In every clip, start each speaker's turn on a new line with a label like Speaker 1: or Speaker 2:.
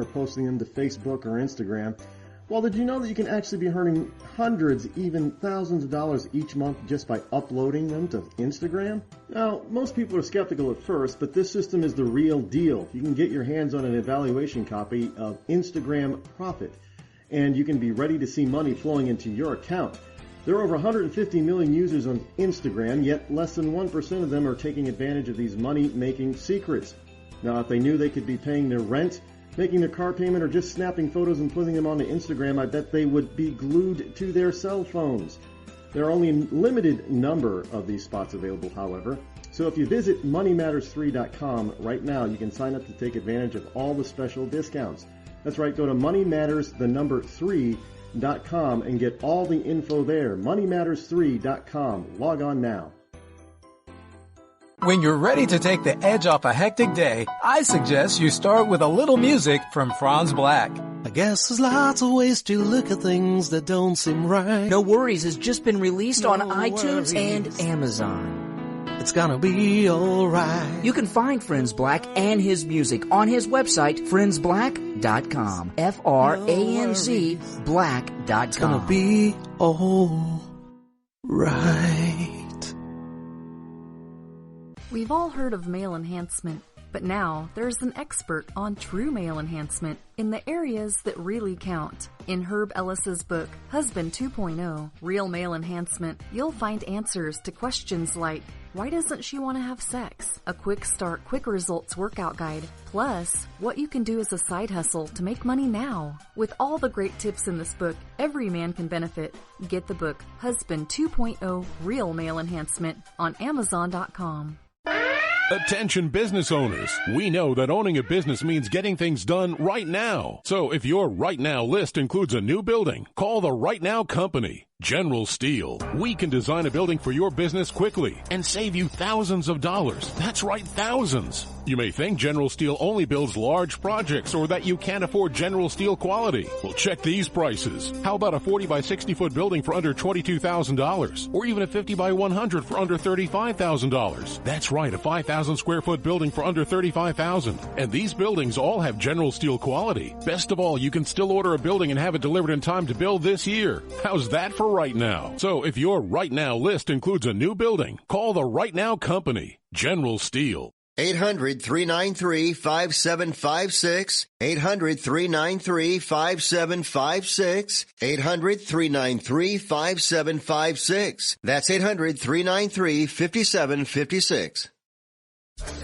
Speaker 1: or posting them to Facebook or Instagram. Well, did you know that you can actually be earning hundreds, even thousands of dollars each month just by uploading them to Instagram? Now, most people are skeptical at first, but this system is the real deal. You can get your hands on an evaluation copy of Instagram Profit, and you can be ready to see money flowing into your account. There are over 150 million users on Instagram, yet less than 1% of them are taking advantage of these money-making secrets. Now, if they knew they could be paying their rent, making their car payment, or just snapping photos and putting them onto Instagram, I bet they would be glued to their cell phones. There are only a limited number of these spots available, however. So if you visit moneymatters3.com right now, you can sign up to take advantage of all the special discounts. That's right, go to moneymatters3.com and get all the info there. moneymatters3.com. Log on now.
Speaker 2: When you're ready to take the edge off a hectic day, I suggest you start with a little music from Franz Black.
Speaker 3: I guess there's lots of ways to look at things that don't seem right.
Speaker 4: No Worries has just been released on iTunes and Amazon.
Speaker 3: It's gonna be alright.
Speaker 4: You can find Franz Black and his music on his website, franzblack.com. F-R-A-N-Z black.com.
Speaker 3: It's gonna be alright.
Speaker 5: We've all heard of male enhancement, but now there's an expert on true male enhancement in the areas that really count. In Herb Ellis's book, Husband 2.0, Real Male Enhancement, you'll find answers to questions like, why doesn't she want to have sex? A quick start, quick results workout guide, plus what you can do as a side hustle to make money now. With all the great tips in this book, every man can benefit. Get the book, Husband 2.0, Real Male Enhancement, on Amazon.com.
Speaker 6: Attention business owners. We know that owning a business means getting things done right now. So if your right now list includes a new building, call the Right Now Company. General Steel. We can design a building for your business quickly and save you thousands of dollars. That's right, thousands. You may think General Steel only builds large projects or that you can't afford General Steel quality. Well, check these prices. How about a 40 by 60 foot building for under $22,000? Or even a 50 by 100 for under $35,000? That's right, a 5,000 square foot building for under $35,000. And these buildings all have General Steel quality. Best of all, you can still order a building and have it delivered in time to build this year. How's that for right now? So if your right now list includes a new building, call the Right Now Company, General Steel.
Speaker 7: 800-393-5756. 800-393-5756. 800-393-5756. That's 800-393-5756.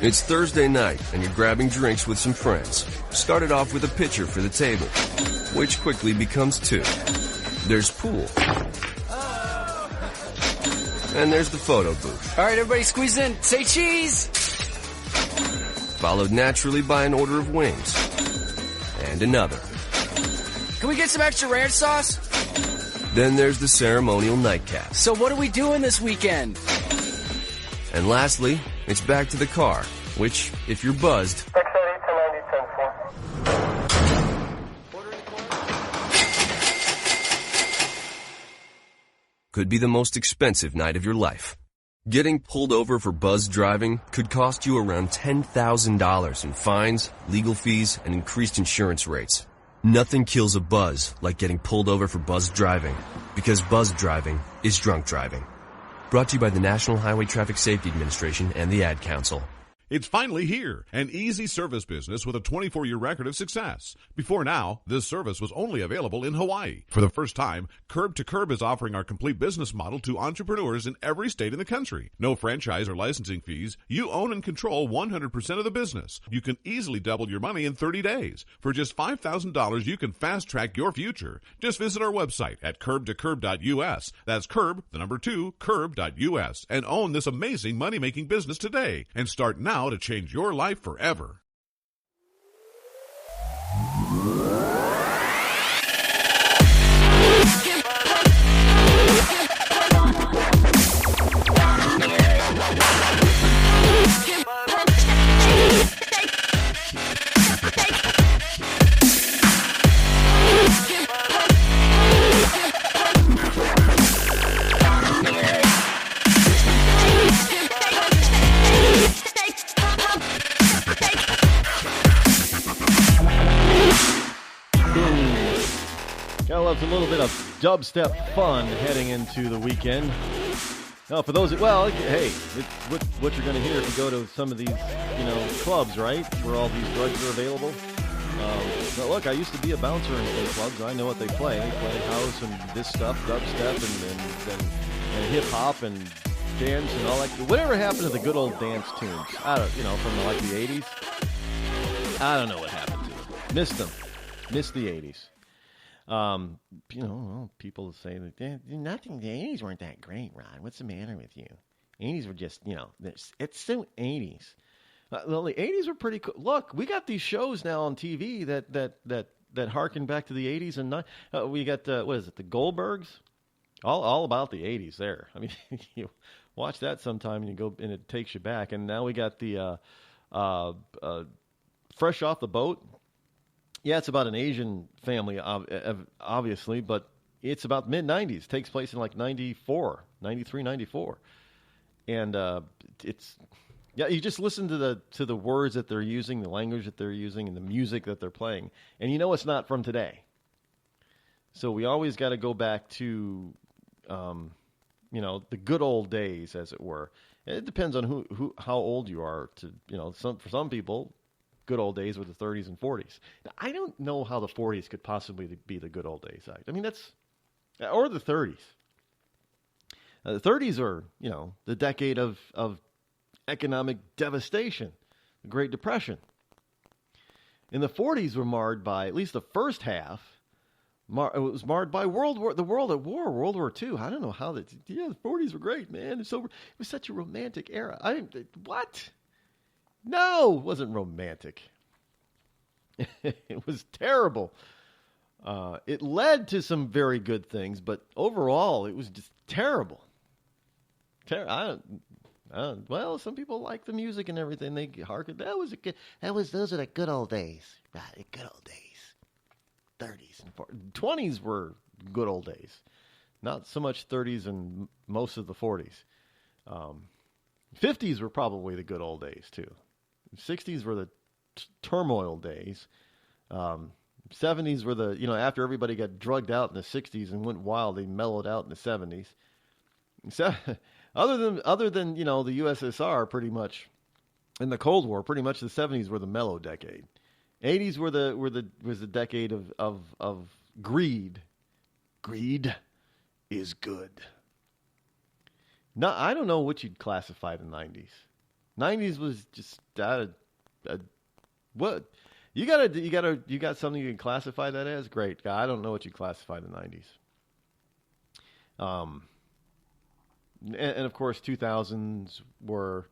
Speaker 8: It's Thursday night, and you're grabbing drinks with some friends. Started off with a pitcher for the table, which quickly becomes two. There's pool. And there's the photo booth.
Speaker 4: All right, everybody squeeze in. Say cheese!
Speaker 8: Followed naturally by an order of wings. And another.
Speaker 4: Can we get some extra ranch sauce?
Speaker 8: Then there's the ceremonial nightcap.
Speaker 4: So what are we doing this weekend?
Speaker 8: And lastly, it's back to the car, which, if you're buzzed, could be the most expensive night of your life. Getting pulled over for buzzed driving could cost you around $10,000 in fines, legal fees, and increased insurance rates. Nothing kills a buzz like getting pulled over for buzzed driving, because buzzed driving is drunk driving. Brought to you by the National Highway Traffic Safety Administration and the Ad Council.
Speaker 6: It's finally here, an easy service business with a 24-year record of success. Before now, this service was only available in Hawaii. For the first time, Curb to Curb is offering our complete business model to entrepreneurs in every state in the country. No franchise or licensing fees. You own and control 100% of the business. You can easily double your money in 30 days. For just $5,000, you can fast-track your future. Just visit our website at curbtocurb.us. That's curb, the number 2, curb.us, and own this amazing money-making business today. And start now to change your life forever.
Speaker 9: Gotta love a little bit of dubstep fun heading into the weekend. Now, for those, hey, it's what you're going to hear if you go to some of these, clubs, right, where all these drugs are available. But look, I used to be a bouncer in those clubs. I know what they play. They play house and this stuff, dubstep and hip hop and dance and all that. Whatever happened to the good old dance tunes? I don't, from the 80s. I don't know what happened to them. Missed them. Missed the 80s. People say that nothing. The 80s weren't that great, Rod. What's the matter with you? 80s were just, it's so 80s. Well, the 80s were pretty cool. Look, we got these shows now on TV that harken back to the 80s and we got what is it? The Goldbergs, all about the 80s. There, I mean, you watch that sometime and you go and it takes you back. And now we got the Fresh Off the Boat. Yeah, it's about an Asian family, obviously, but it's about mid-90s. It takes place in like 94, 93, 94. And you just listen to the words that they're using, the language that they're using, and the music that they're playing. And it's not from today. So we always got to go back to, the good old days, as it were. It depends on how old you are. For some people, good old days were the 30s and 40s. Now, I don't know how the 40s could possibly be the good old days. I mean, or the 30s. The 30s are, the decade of economic devastation, the Great Depression. And the 40s were marred by, at least the first half, it was marred by World War II. I don't know how the 40s were great, man. It was such a romantic era. What? No, it wasn't romantic. It was terrible. It led to some very good things, but overall, it was just terrible. Well, some people like the music and everything. They harken. Those are the good old days. Right, the good old days. 30s and 40s. 20s were good old days. Not so much 30s and most of the 40s. 50s were probably the good old days, too. 60s were the turmoil days. 70s were the, after everybody got drugged out in the 60s and went wild, they mellowed out in the 70s. So, other than the USSR, pretty much, in the Cold War, pretty much the 70s were the mellow decade. 80s was the decade of greed. Greed is good. No, I don't know what you'd classify the 90s. 90s was just what you got something you can classify that as? Great. I don't know what you classify the 90s. And of course 2000s were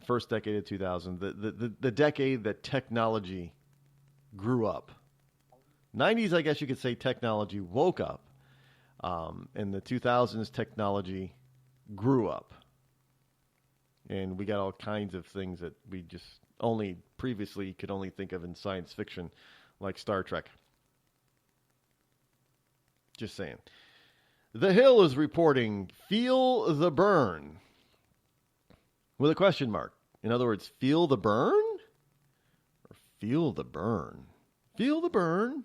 Speaker 9: first decade of 2000, the decade that technology grew up. 90s, I guess you could say technology woke up. In the 2000s, technology grew up. And we got all kinds of things that we just previously could only think of in science fiction, like Star Trek. Just saying. The Hill is reporting, feel the burn, with a question mark. In other words, feel the burn? Or feel the burn? Feel the burn?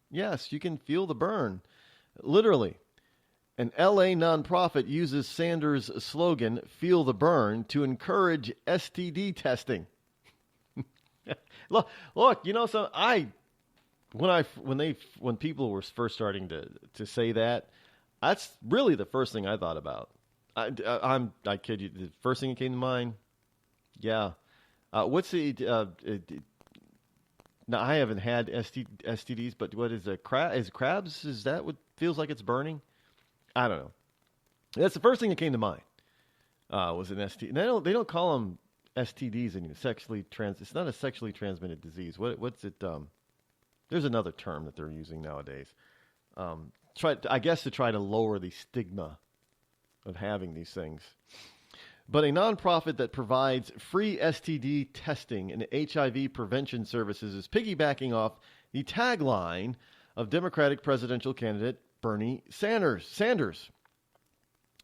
Speaker 9: Yes, you can feel the burn. Literally. An LA nonprofit uses Sanders' slogan, feel the burn, to encourage STD testing. Look, so when people were first starting to say that, that's really the first thing I thought about. I kid you. The first thing that came to mind, yeah. What's the? Now I haven't had STDs, but what is crabs? Is that what feels like it's burning? I don't know. That's the first thing that came to mind. Was an STD. And they don't call them STDs anymore. It's not a sexually transmitted disease. What's it? There's another term that they're using nowadays. I guess to try to lower the stigma of having these things. But a nonprofit that provides free STD testing and HIV prevention services is piggybacking off the tagline of Democratic presidential candidate Bernie Sanders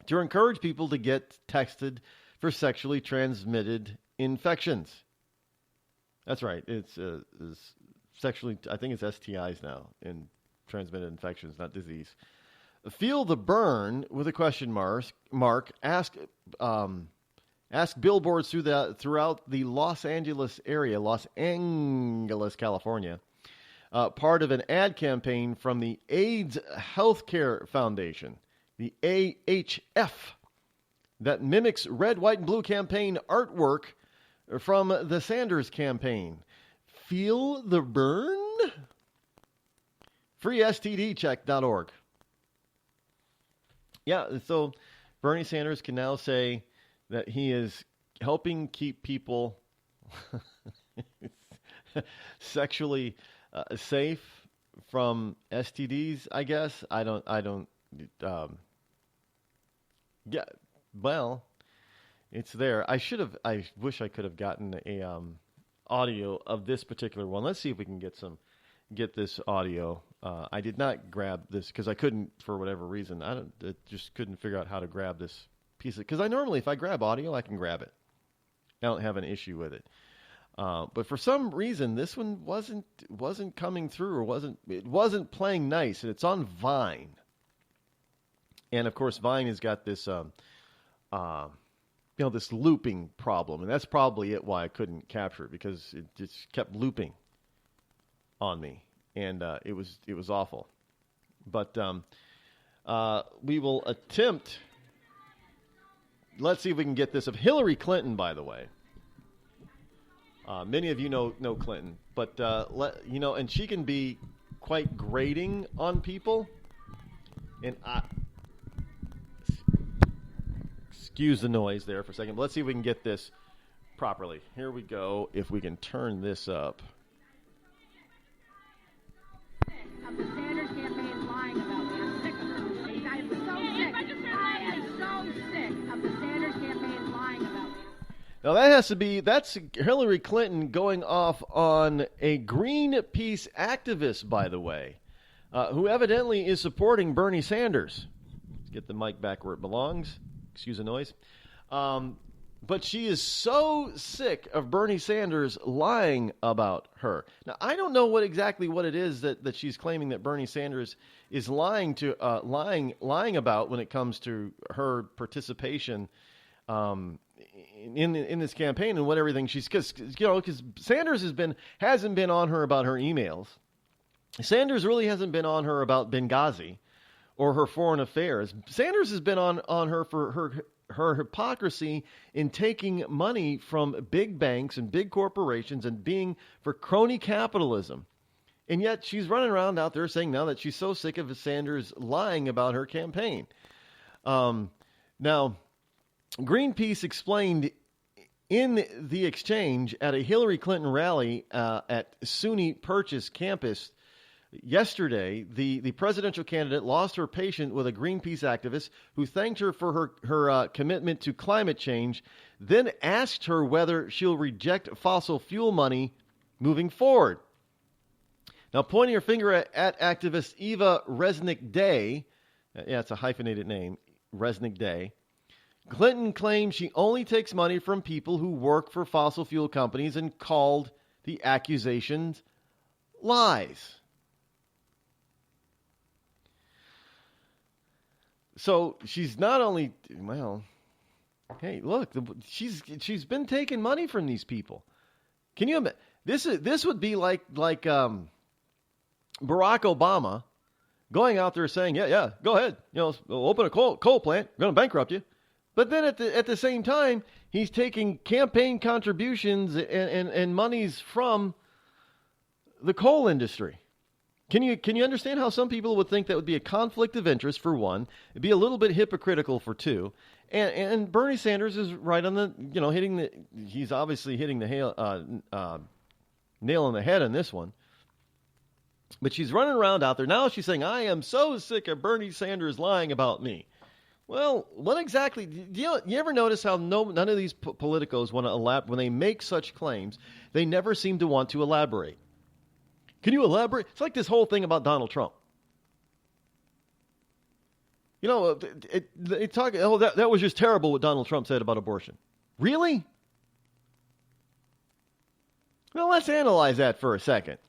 Speaker 9: to encourage people to get tested for sexually transmitted infections. That's right. It's sexually, I think it's STIs now. And transmitted infections, not disease. Feel the burn with a question mark. Ask billboards throughout the Los Angeles area, Los Angeles, California, part of an ad campaign from the AIDS Healthcare Foundation, the AHF, that mimics red, white, and blue campaign artwork from the Sanders campaign. Feel the burn? FreeSTDcheck.org. Yeah, so Bernie Sanders can now say that he is helping keep people sexually safe from STDs, I guess. Yeah, well, it's there. I wish I could have gotten a audio of this particular one. Let's see if we can get this audio. I did not grab this because I couldn't, for whatever reason. I just couldn't figure out how to grab this piece of, because I normally, if I grab audio, I can grab it. I don't have an issue with it. But for some reason, this one wasn't coming through, or wasn't playing nice, and it's on Vine. And of course, Vine has got this this looping problem, and that's probably why I couldn't capture it, because it just kept looping on me, and it was awful. But we will attempt. Let's see if we can get this of Hillary Clinton, by the way. Many of you know Clinton, but and she can be quite grating on people. And excuse the noise there for a second, but let's see if we can get this properly. Here we go. If we can turn this up.
Speaker 10: Of the Sanders campaign lying about me. I'm sick of it. I'm so sick. I am so sick of the Sanders campaign lying about me.
Speaker 9: Now that's Hillary Clinton going off on a Greenpeace activist, by the way, who evidently is supporting Bernie Sanders. Let's get the mic back where it belongs. Excuse the noise. But she is so sick of Bernie Sanders lying about her. Now, I don't know what it is that she's claiming that Bernie Sanders is lying about when it comes to her participation in this campaign and what everything because Sanders hasn't been on her about her emails. Sanders really hasn't been on her about Benghazi or her foreign affairs. Sanders has been on her for her hypocrisy in taking money from big banks and big corporations and being for crony capitalism. And yet she's running around out there saying now that she's so sick of Sanders lying about her campaign. Now, Greenpeace explained in the exchange at a Hillary Clinton rally at SUNY Purchase campus yesterday, the presidential candidate lost her patient with a Greenpeace activist who thanked her for her commitment to climate change, then asked her whether she'll reject fossil fuel money moving forward. Now, pointing her finger at activist Eva Resnick Day, it's a hyphenated name, Resnick Day, Clinton claimed she only takes money from people who work for fossil fuel companies and called the accusations lies. So she's not only, hey, look, she's been taking money from these people. Can you imagine? This would be like Barack Obama going out there saying, yeah, go ahead, open a coal plant, we're going to bankrupt you. But then at the same time, he's taking campaign contributions and monies from the coal industry. Can you understand how some people would think that would be a conflict of interest, for one? It'd be a little bit hypocritical, for two. And Bernie Sanders is right on the, he's obviously hitting the nail on the head on this one. But she's running around out there. Now she's saying, I am so sick of Bernie Sanders lying about me. Well, what exactly, you ever notice how none of these politicos want to elaborate, when they make such claims, they never seem to want to elaborate. Can you elaborate? It's like this whole thing about Donald Trump. They talk, that was just terrible what Donald Trump said about abortion. Really? Well, let's analyze that for a second.